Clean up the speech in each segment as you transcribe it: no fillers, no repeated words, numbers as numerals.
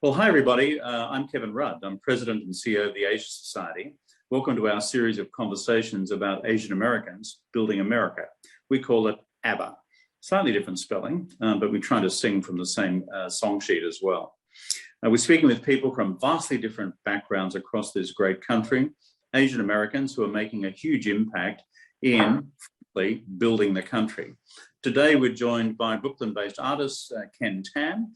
Well, hi, everybody. I'm Kevin Rudd. I'm President and CEO of the Asia Society. Welcome to our series of conversations about Asian Americans building America. We call it ABBA. Slightly different spelling, but we're trying to sing from the same song sheet as well. We're speaking with people from vastly different backgrounds across this great country, Asian Americans who are making a huge impact in building the country. Today, we're joined by Brooklyn-based artist Ken Tam.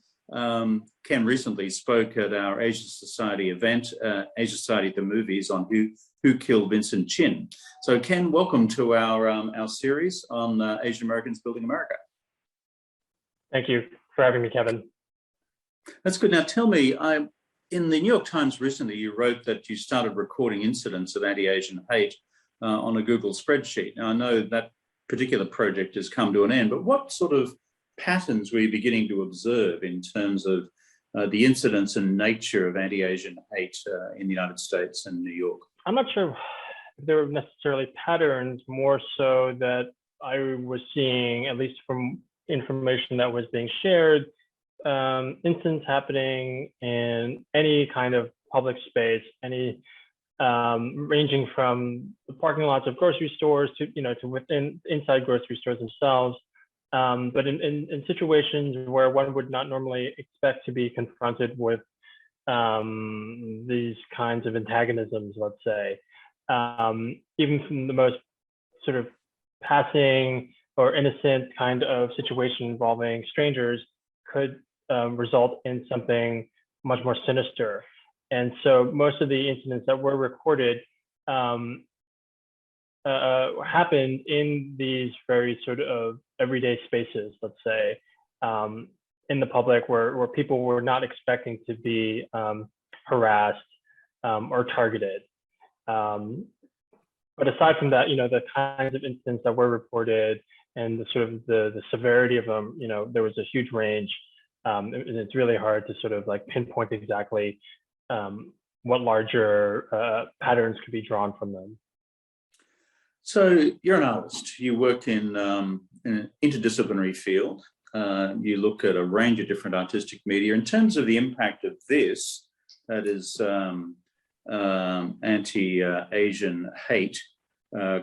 Ken recently spoke at our Asia Society event, Asia Society at the Movies, on who killed Vincent Chin. So, Ken, welcome to our series on Asian Americans building America. Thank you for having me, Kevin. That's good. Now, tell me, in the New York Times recently, you wrote that you started recording incidents of anti-Asian hate on a Google spreadsheet. Now, I know that particular project has come to an end, but what sort of patterns were you beginning to observe in terms of the incidence and nature of anti-Asian hate in the United States and New York? I'm not sure if there were necessarily patterns, more so that I was seeing, at least from information that was being shared, incidents happening in any kind of public space, any ranging from the parking lots of grocery stores to inside grocery stores themselves. But in situations where one would not normally expect to be confronted with these kinds of antagonisms, let's say, even from the most sort of passing or innocent kind of situation involving strangers could result in something much more sinister. And so most of the incidents that were recorded happened in these very sort of everyday spaces, let's say, in the public where people were not expecting to be harassed or targeted. But aside from that, the kinds of incidents that were reported and the sort of the severity of them, there was a huge range. And it's really hard to sort of like pinpoint exactly what larger patterns could be drawn from them. So you're an artist. You work in an interdisciplinary field. You look at a range of different artistic media. In terms of the impact of this, that is anti-Asian hate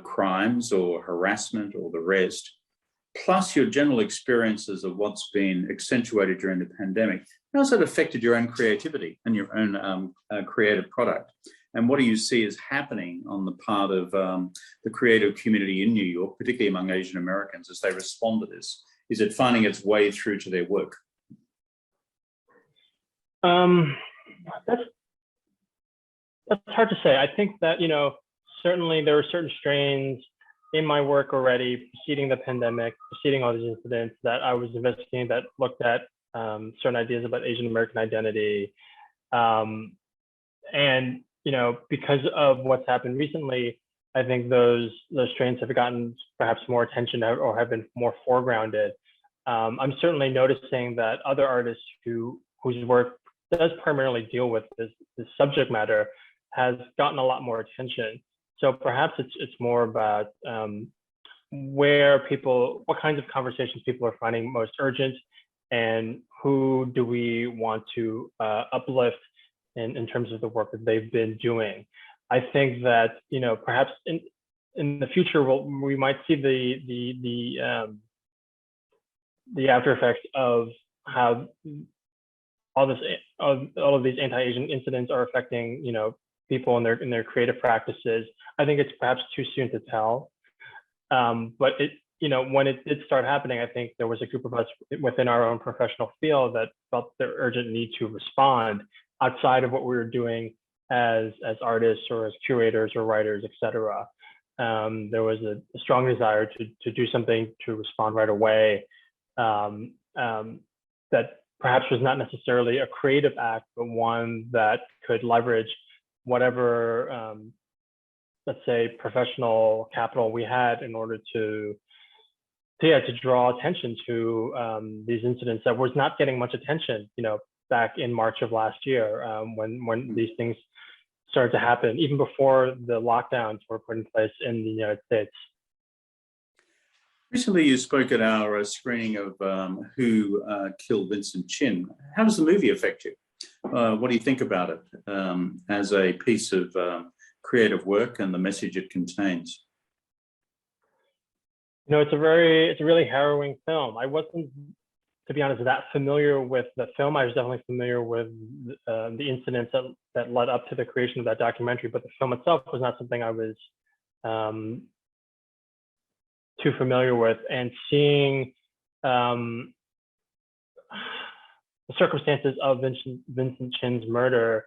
crimes or harassment or the rest, plus your general experiences of what's been accentuated during the pandemic, how has that affected your own creativity and your own creative product? And what do you see as happening on the part of the creative community in New York, particularly among Asian Americans, as they respond to this? Is it finding its way through to their work? That's hard to say. I think that, certainly there were certain strains in my work already preceding the pandemic, preceding all these incidents that I was investigating that looked at certain ideas about Asian American identity. And because of what's happened recently, I think those strains have gotten perhaps more attention or have been more foregrounded. I'm certainly noticing that other artists whose work does primarily deal with this subject matter has gotten a lot more attention. So perhaps it's more about what kinds of conversations people are finding most urgent, and who do we want to uplift in terms of the work that they've been doing. I think that perhaps in the future we might see the after effects of how all of these anti-Asian incidents are affecting people in their creative practices. I think it's perhaps too soon to tell, but when it did start happening, I think there was a group of us within our own professional field that felt the urgent need to respond outside of what we were doing as artists or as curators or writers, etc. There was a strong desire to do something to respond right away that perhaps was not necessarily a creative act, but one that could leverage whatever, let's say, professional capital we had in order to draw attention to these incidents that was not getting much attention, back in March of last year, when these things started to happen, even before the lockdowns were put in place in the United States. Recently, you spoke at our screening of Who Killed Vincent Chin. How does the movie affect you? What do you think about it as a piece of creative work and the message it contains? It's a really harrowing film. I wasn't, to be honest, that familiar with the film. I was definitely familiar with the incidents that led up to the creation of that documentary, but the film itself was not something I was too familiar with. And seeing the circumstances of Vincent Chin's murder,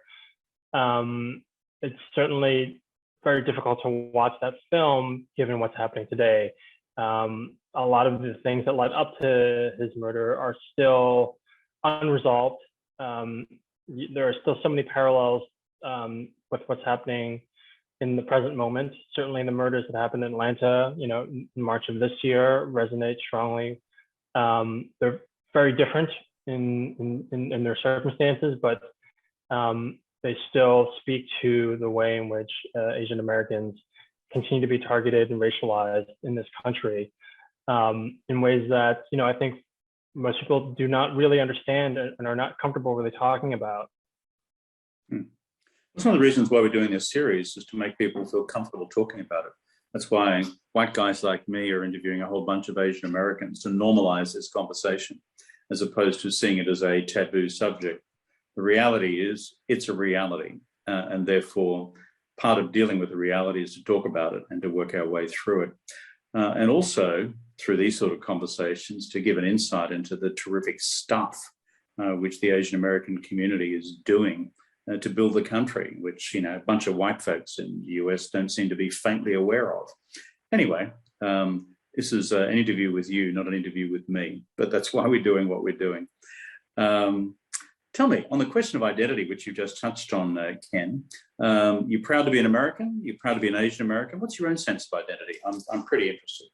it's certainly very difficult to watch that film given what's happening today. A lot of the things that led up to his murder are still unresolved. There are still so many parallels with what's happening in the present moment. Certainly the murders that happened in Atlanta, in March of this year resonate strongly. They're very different in their circumstances, but they still speak to the way in which Asian Americans continue to be targeted and racialized in this country in ways that, I think most people do not really understand and are not comfortable really talking about. That's one of the reasons why we're doing this series, is to make people feel comfortable talking about it. That's why white guys like me are interviewing a whole bunch of Asian Americans to normalize this conversation, as opposed to seeing it as a taboo subject. The reality is, it's a reality, and therefore part of dealing with the reality is to talk about it and to work our way through it. And also, through these sort of conversations, to give an insight into the terrific stuff which the Asian American community is doing to build the country, which, a bunch of white folks in the US don't seem to be faintly aware of. Anyway, this is an interview with you, not an interview with me, but that's why we're doing what we're doing. Tell me, on the question of identity, which you just touched on, Ken, you're proud to be an American, you're proud to be an Asian American. What's your own sense of identity? I'm pretty interested.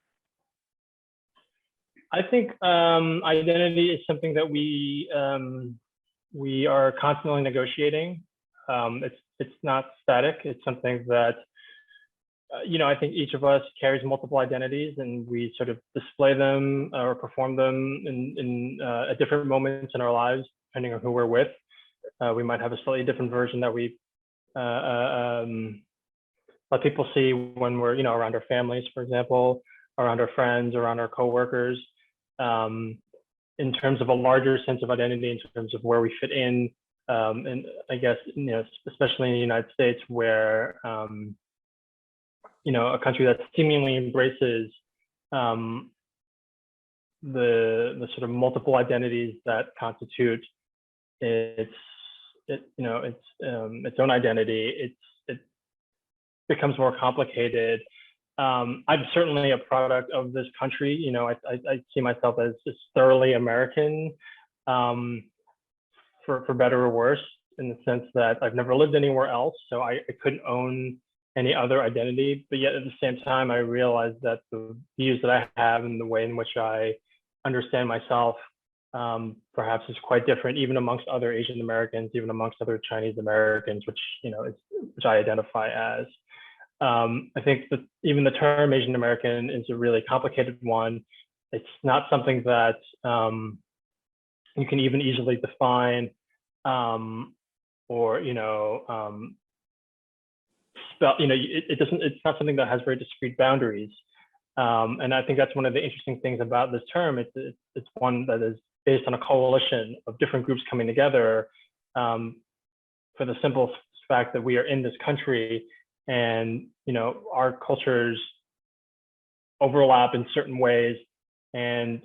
I think identity is something that we are constantly negotiating. It's not static. It's something that, I think each of us carries multiple identities, and we sort of display them or perform them in at different moments in our lives, depending on who we're with. We might have a slightly different version that we let people see when we're, around our families, for example, around our friends, around our coworkers. In terms of a larger sense of identity, in terms of where we fit in, and I guess, especially in the United States, where a country that seemingly embraces the sort of multiple identities that constitute its own identity, it becomes more complicated. I'm certainly a product of this country. I see myself as just thoroughly American, for better or worse, in the sense that I've never lived anywhere else, so I couldn't own any other identity. But yet at the same time, I realize that the views that I have and the way in which I understand myself perhaps is quite different, even amongst other Asian Americans, even amongst other Chinese Americans, which which I identify as. I think that even the term Asian American is a really complicated one. It's not something that you can even easily define or spell. It doesn't. It's not something that has very discrete boundaries. And I think that's one of the interesting things about this term. It's one that is based on a coalition of different groups coming together for the simple fact that we are in this country, and our cultures overlap in certain ways, and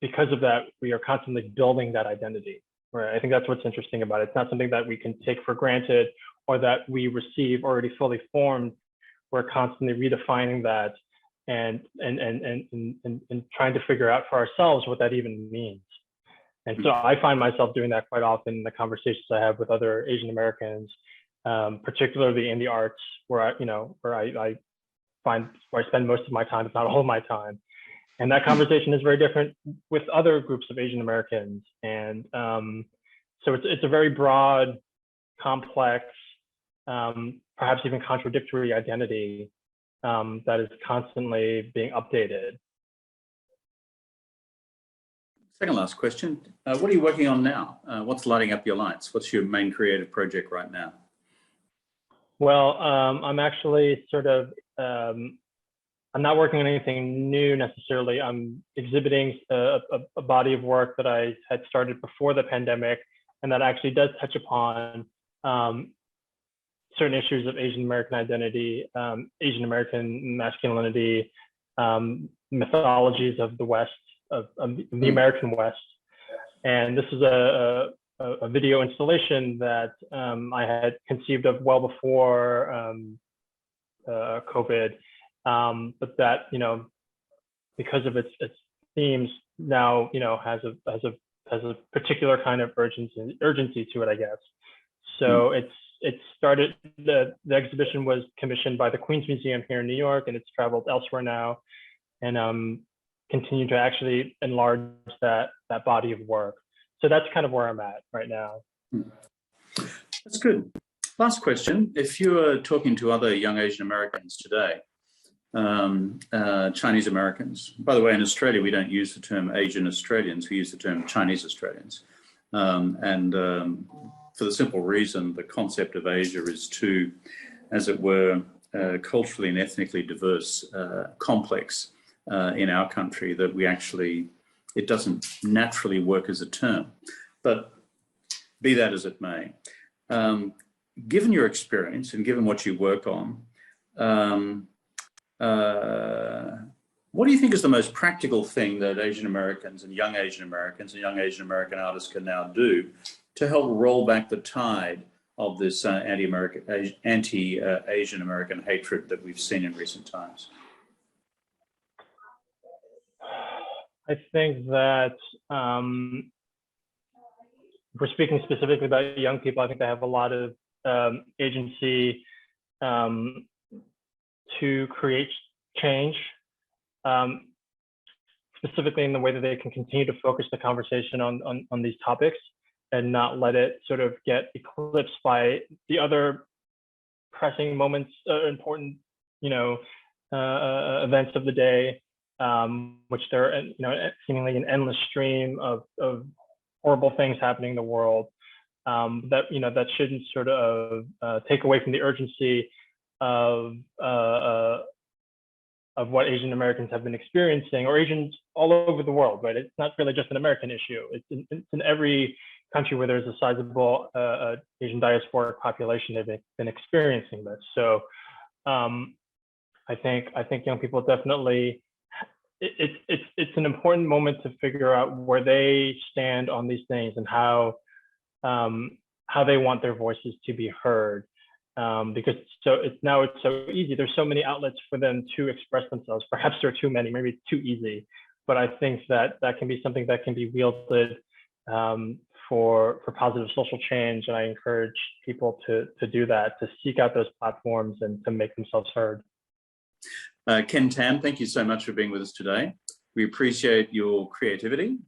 because of that, we are constantly building that identity. Right? I think that's what's interesting about it. It's not something that we can take for granted or that we receive already fully formed. We're constantly redefining that and trying to figure out for ourselves what that even means. And so I find myself doing that quite often in the conversations I have with other Asian Americans, particularly in the arts, where I spend most of my time, if not all of my time. And that conversation is very different with other groups of Asian Americans. And so it's a very broad, complex, perhaps even contradictory identity that is constantly being updated. Second last question. What are you working on now? What's lighting up your lights? What's your main creative project right now? Well, I'm actually I'm not working on anything new necessarily. I'm exhibiting a body of work that I had started before the pandemic, and that actually does touch upon certain issues of Asian American identity, Asian American masculinity, mythologies of the West, of the American West. And this is a video installation that I had conceived of well before COVID, but that, because of its themes now, has a particular kind of urgency to it, I guess. So it started, the exhibition was commissioned by the Queens Museum here in New York, and it's traveled elsewhere now, and continue to actually enlarge that body of work. So that's kind of where I'm at right now. That's good. Last question. If you were talking to other young Asian Americans today, Chinese Americans, by the way, in Australia, we don't use the term Asian Australians, we use the term Chinese Australians. For the simple reason, the concept of Asia is too, as it were, culturally and ethnically diverse, complex in our country, that it doesn't naturally work as a term. But be that as it may, given your experience and given what you work on, what do you think is the most practical thing that Asian Americans and young Asian Americans and young Asian American artists can now do to help roll back the tide of this anti-Asian American hatred that we've seen in recent times? I think that if we're speaking specifically about young people, I think they have a lot of agency to create change, specifically in the way that they can continue to focus the conversation on these topics and not let it sort of get eclipsed by the other pressing moments, important, events of the day, which there are, seemingly an endless stream of horrible things happening in the world, that shouldn't sort of take away from the urgency of what Asian Americans have been experiencing, or Asians all over the world, right? It's not really just an American issue. It's in every country where there's a sizable Asian diasporic population, they've been experiencing this. So I think young people definitely, it's an important moment to figure out where they stand on these things and how they want their voices to be heard. Because it's so easy. There's so many outlets for them to express themselves. Perhaps there are too many, maybe it's too easy. But I think that can be something that can be wielded for positive social change. And I encourage people to do that, to seek out those platforms and to make themselves heard. Ken Tam, thank you so much for being with us today. We appreciate your creativity,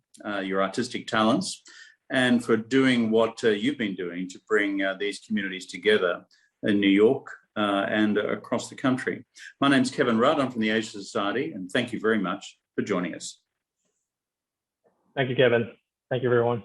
your artistic talents, and for doing what you've been doing to bring these communities together in New York and across the country. My name's Kevin Rudd. I'm from the Asia Society, and thank you very much for joining us. Thank you, Kevin. Thank you, everyone.